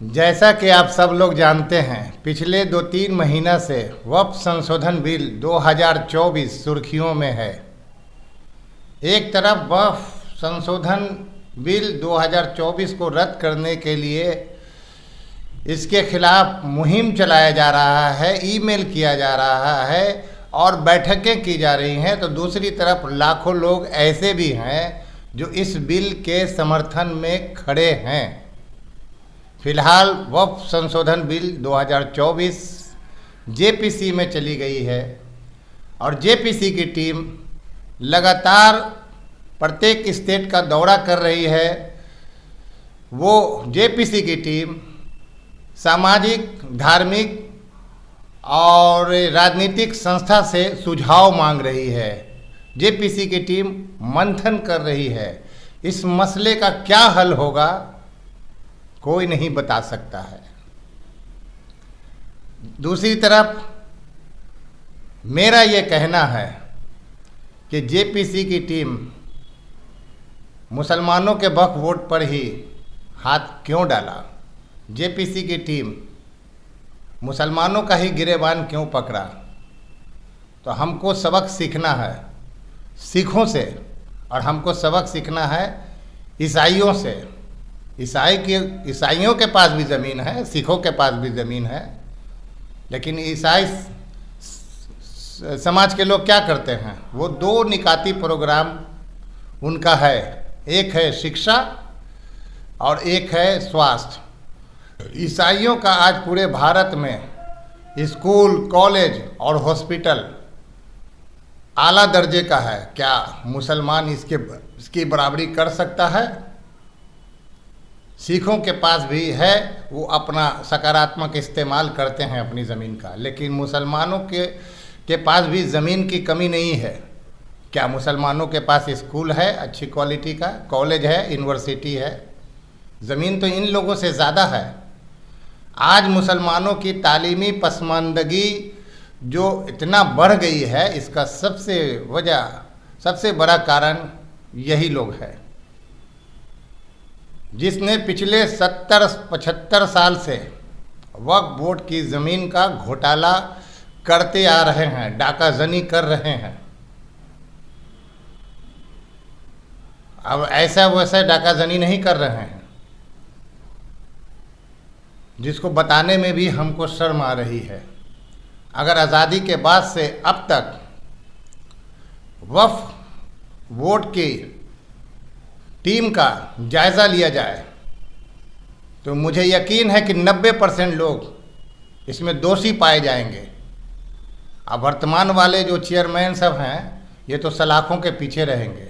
जैसा कि आप सब लोग जानते हैं, पिछले 2-3 महीना से वक्फ संशोधन बिल 2024 सुर्खियों में है। एक तरफ वक्फ संशोधन बिल 2024 को रद्द करने के लिए इसके खिलाफ मुहिम चलाया जा रहा है, ईमेल किया जा रहा है और बैठकें की जा रही हैं, तो दूसरी तरफ लाखों लोग ऐसे भी हैं जो इस बिल के समर्थन में खड़े हैं। फिलहाल वक्फ संशोधन बिल 2024 जेपीसी में चली गई है और जेपीसी की टीम लगातार प्रत्येक स्टेट का दौरा कर रही है। वो जेपीसी की टीम सामाजिक, धार्मिक और राजनीतिक संस्था से सुझाव मांग रही है। जेपीसी की टीम मंथन कर रही है। इस मसले का क्या हल होगा कोई नहीं बता सकता है। दूसरी तरफ मेरा ये कहना है कि जेपीसी की टीम मुसलमानों के वक्फ बोर्ड पर ही हाथ क्यों डाला? जेपीसी की टीम मुसलमानों का ही गिरेबान क्यों पकड़ा? तो हमको सबक सीखना है सिखों से, और हमको सबक सीखना है ईसाइयों से। ईसाइयों के पास भी ज़मीन है, सिखों के पास भी ज़मीन है, लेकिन ईसाई समाज के लोग क्या करते हैं? वो दो निकाती प्रोग्राम उनका है, एक है शिक्षा और एक है स्वास्थ्य। ईसाइयों का आज पूरे भारत में स्कूल, कॉलेज और हॉस्पिटल आला दर्जे का है। क्या मुसलमान इसकी बराबरी कर सकता है? सिखों के पास भी है, वो अपना सकारात्मक इस्तेमाल करते हैं अपनी ज़मीन का, लेकिन मुसलमानों के पास भी ज़मीन की कमी नहीं है। क्या मुसलमानों के पास स्कूल है अच्छी क्वालिटी का, कॉलेज है, यूनिवर्सिटी है? ज़मीन तो इन लोगों से ज़्यादा है। आज मुसलमानों की तालीमी पसमानदगी जो इतना बढ़ गई है, इसका सबसे बड़ा कारण यही लोग है, जिसने पिछले 70-75 साल से वक्फ बोर्ड की ज़मीन का घोटाला करते आ रहे हैं, डाकाजनी कर रहे हैं। अब ऐसा वैसा डाकाजनी नहीं कर रहे हैं, जिसको बताने में भी हमको शर्म आ रही है। अगर आज़ादी के बाद से अब तक वक्फ बोर्ड की टीम का जायज़ा लिया जाए तो मुझे यकीन है कि 90% लोग इसमें दोषी पाए जाएंगे। अब वर्तमान वाले जो चेयरमैन सब हैं, ये तो सलाखों के पीछे रहेंगे।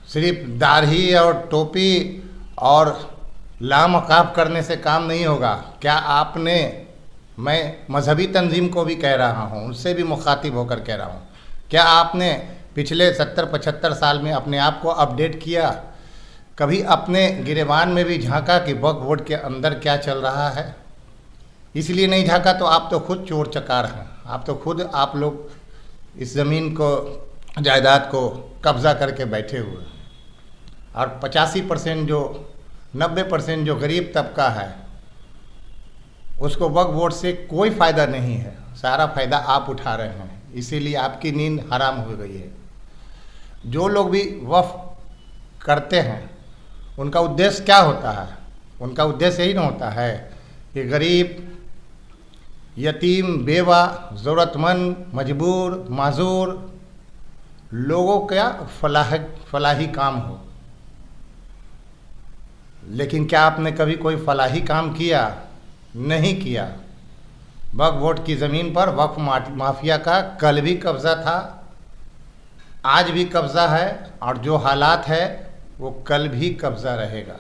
सिर्फ दाढ़ी और टोपी और लामकाफ करने से काम नहीं होगा। क्या आपने, मैं मजहबी तंजीम को भी कह रहा हूँ, उनसे भी मुखातिब होकर कह रहा हूँ, क्या आपने पिछले 70-75 साल में अपने आप को अपडेट किया? कभी अपने गिरेबान में भी झांका कि वक्फ बोर्ड के अंदर क्या चल रहा है? इसलिए नहीं झांका तो आप तो खुद चोर चकार हैं। आप लोग इस ज़मीन को, जायदाद को कब्ज़ा करके बैठे हुए हैं, और 90% जो गरीब तबका है, उसको वक्फ बोर्ड से कोई फ़ायदा नहीं है। सारा फ़ायदा आप उठा रहे हैं, इसीलिए आपकी नींद हराम हो गई है। जो लोग भी वक्फ करते हैं, उनका उद्देश्य क्या होता है? उनका उद्देश्य यही ना होता है कि गरीब, यतीम, बेवा, ज़रूरतमंद, मजबूर, माजूर लोगों का फलाही काम हो। लेकिन क्या आपने कभी कोई फलाही काम किया? नहीं किया। वक्फ बोर्ड की ज़मीन पर वक्फ माफिया का कल भी कब्ज़ा था, आज भी कब्ज़ा है, और जो हालात है वो कल भी कब्ज़ा रहेगा।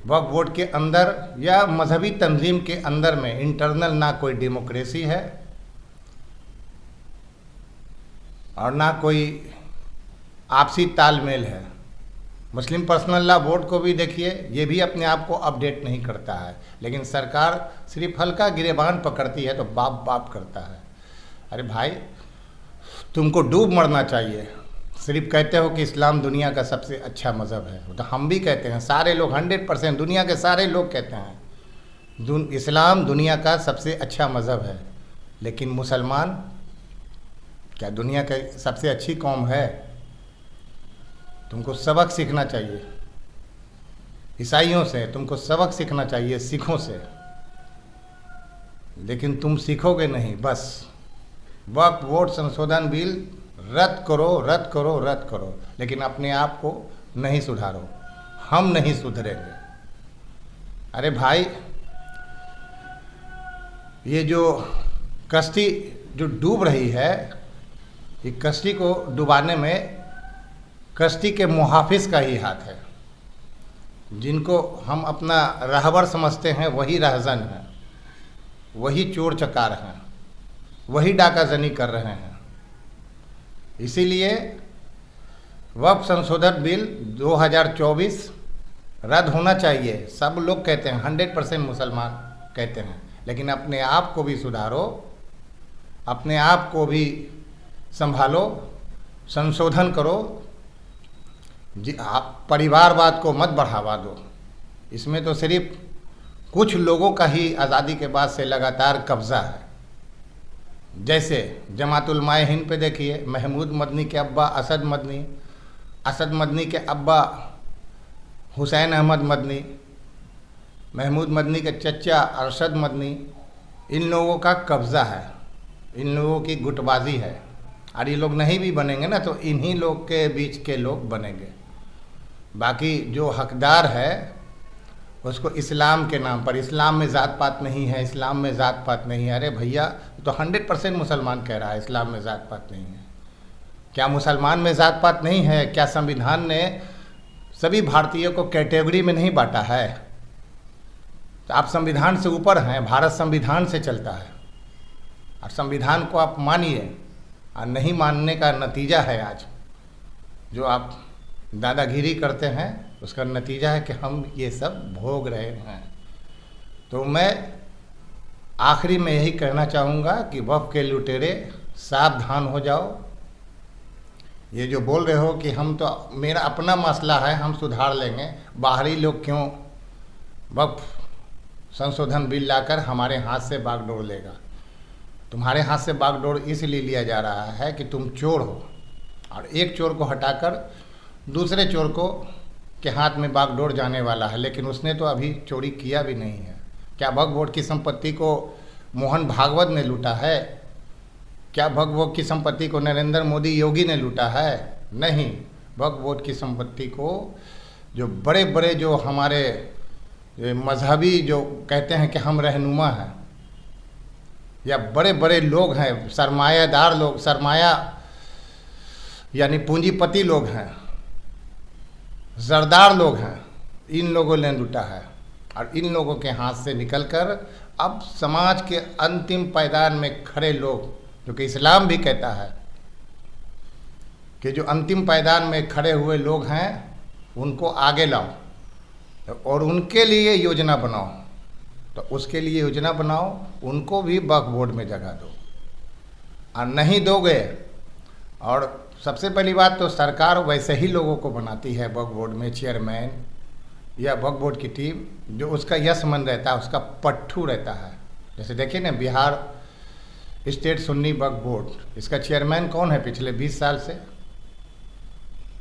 वक्फ बोर्ड के अंदर या मजहबी तंजीम के अंदर में इंटरनल ना कोई डेमोक्रेसी है और ना कोई आपसी तालमेल है। मुस्लिम पर्सनल लॉ बोर्ड को भी देखिए, ये भी अपने आप को अपडेट नहीं करता है, लेकिन सरकार सिर्फ हल्का गिरेबान पकड़ती है तो बाप बाप करता है। अरे भाई, तुमको डूब मरना चाहिए। सिर्फ कहते हो कि इस्लाम दुनिया का सबसे अच्छा मज़हब है, तो हम भी कहते हैं, सारे लोग 100% दुनिया के सारे लोग कहते हैं इस्लाम दुनिया का सबसे अच्छा मज़हब है। लेकिन मुसलमान क्या दुनिया की सबसे अच्छी कौम है? तुमको सबक सीखना चाहिए ईसाइयों से, तुमको सबक सीखना चाहिए सिखों से, लेकिन तुम सीखोगे नहीं। बस वक्फ वोट संशोधन बिल रद्द करो, रद्द करो, रद्द करो, लेकिन अपने आप को नहीं सुधारो। हम नहीं सुधरेंगे। अरे भाई, ये जो कश्ती जो डूब रही है, ये कश्ती को डुबाने में कश्ती के मुहाफिज का ही हाथ है। जिनको हम अपना रहबर समझते हैं वही रहजन हैं, वही चोर चकार हैं, वही डाकाजनी कर रहे हैं। इसीलिए वक्फ संशोधन बिल 2024 रद्द होना चाहिए। सब लोग कहते हैं, 100% मुसलमान कहते हैं, लेकिन अपने आप को भी सुधारो, अपने आप को भी संभालो, संशोधन करो। आप परिवारवाद को मत बढ़ावा दो। इसमें तो सिर्फ कुछ लोगों का ही आज़ादी के बाद से लगातार कब्ज़ा है। जैसे जमातुल उलमाए हिंद पे देखिए, महमूद मदनी के अब्बा असद मदनी, असद मदनी के अब्बा हुसैन अहमद मदनी, महमूद मदनी के चचा अरशद मदनी, इन लोगों का कब्ज़ा है, इन लोगों की गुटबाजी है। और ये लोग नहीं भी बनेंगे ना, तो इन्हीं लोग के बीच के लोग बनेंगे। बाकी जो हकदार है उसको इस्लाम के नाम पर, इस्लाम में ज़ात पात नहीं है, इस्लाम में ज़ात पात नहीं है। अरे भैया, तो 100% मुसलमान कह रहा है इस्लाम में ज़ात पात नहीं है। क्या मुसलमान में ज़ात पात नहीं है? क्या संविधान ने सभी भारतीयों को कैटेगरी में नहीं बांटा है? तो आप संविधान से ऊपर हैं, भारत संविधान से चलता है, और संविधान को आप मानिए। और नहीं मानने का नतीजा है आज जो आप दादागिरी करते हैं, उसका नतीजा है कि हम ये सब भोग रहे हैं। तो मैं आखिरी में यही कहना चाहूँगा कि वक्फ के लुटेरे सावधान हो जाओ। ये जो बोल रहे हो कि हम तो, मेरा अपना मसला है, हम सुधार लेंगे, बाहरी लोग क्यों वक्फ संशोधन बिल लाकर हमारे हाथ से बागडोर लेगा? तुम्हारे हाथ से बागडोर इसलिए लिया जा रहा है कि तुम चोर हो, और एक चोर को हटाकर दूसरे चोर को के हाथ में बागडोर जाने वाला है। लेकिन उसने तो अभी चोरी किया भी नहीं है। क्या वक्फ बोर्ड की संपत्ति को मोहन भागवत ने लूटा है? क्या वक्फ बोर्ड की संपत्ति को नरेंद्र मोदी योगी ने लूटा है? नहीं। वक्फ बोर्ड की संपत्ति को जो बड़े बड़े जो हमारे मजहबी जो कहते हैं कि हम रहनुमा हैं, या बड़े बड़े लोग हैं, सरमायादार लोग, सरमाया यानी पूंजीपति लोग हैं, जरदार लोग हैं, इन लोगों ने लूटा है। और इन लोगों के हाथ से निकलकर अब समाज के अंतिम पायदान में खड़े लोग, जो कि इस्लाम भी कहता है कि जो अंतिम पायदान में खड़े हुए लोग हैं उनको आगे लाओ और उनके लिए योजना बनाओ। तो उसके लिए योजना बनाओ, उनको भी वक्फ बोर्ड में जगह दो। और नहीं दोगे, और सबसे पहली बात तो सरकार वैसे ही लोगों को बनाती है वक्फ बोर्ड में चेयरमैन या वक्फ बोर्ड की टीम, जो उसका यशमन रहता है, उसका पट्ठू रहता है। जैसे देखिए ना, बिहार स्टेट सुन्नी वक्फ बोर्ड, इसका चेयरमैन कौन है पिछले 20 साल से?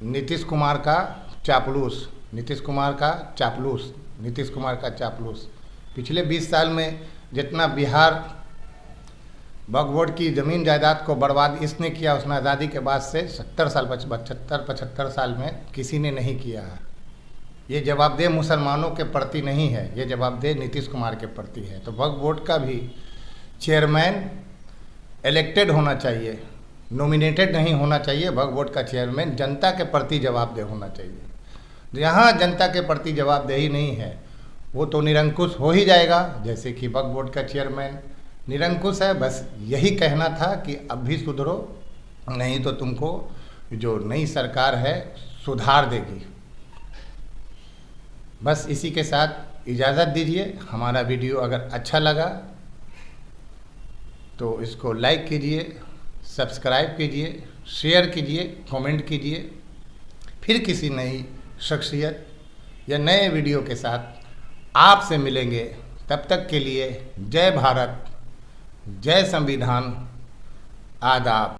नीतीश कुमार का चापलूस, नीतीश कुमार का चापलूस, नीतीश कुमार का चापलूस। पिछले 20 साल में जितना बिहार वक्फ बोर्ड की ज़मीन जायदाद को बर्बाद इसने किया, उसने आज़ादी के बाद से 70 साल 75 साल में किसी ने नहीं किया है। ये जवाबदेह मुसलमानों के प्रति नहीं है, ये जवाबदेह नीतीश कुमार के प्रति है। तो वक्फ बोर्ड का भी चेयरमैन इलेक्टेड होना चाहिए, नॉमिनेटेड नहीं होना चाहिए। वक्फ बोर्ड का चेयरमैन जनता के प्रति जवाबदेह होना चाहिए। जहाँ जनता के प्रति जवाबदेही नहीं है, वो तो निरंकुश हो ही जाएगा, जैसे कि वक्फ बोर्ड का चेयरमैन निरंकुश है। बस यही कहना था कि अब भी सुधरो, नहीं तो तुमको जो नई सरकार है सुधार देगी। बस इसी के साथ इजाज़त दीजिए। हमारा वीडियो अगर अच्छा लगा तो इसको लाइक कीजिए, सब्सक्राइब कीजिए शेयर कीजिए, कमेंट कीजिए। फिर किसी नई शख्सियत या नए वीडियो के साथ आपसे मिलेंगे। तब तक के लिए जय भारत, जय संविधान, आदाब।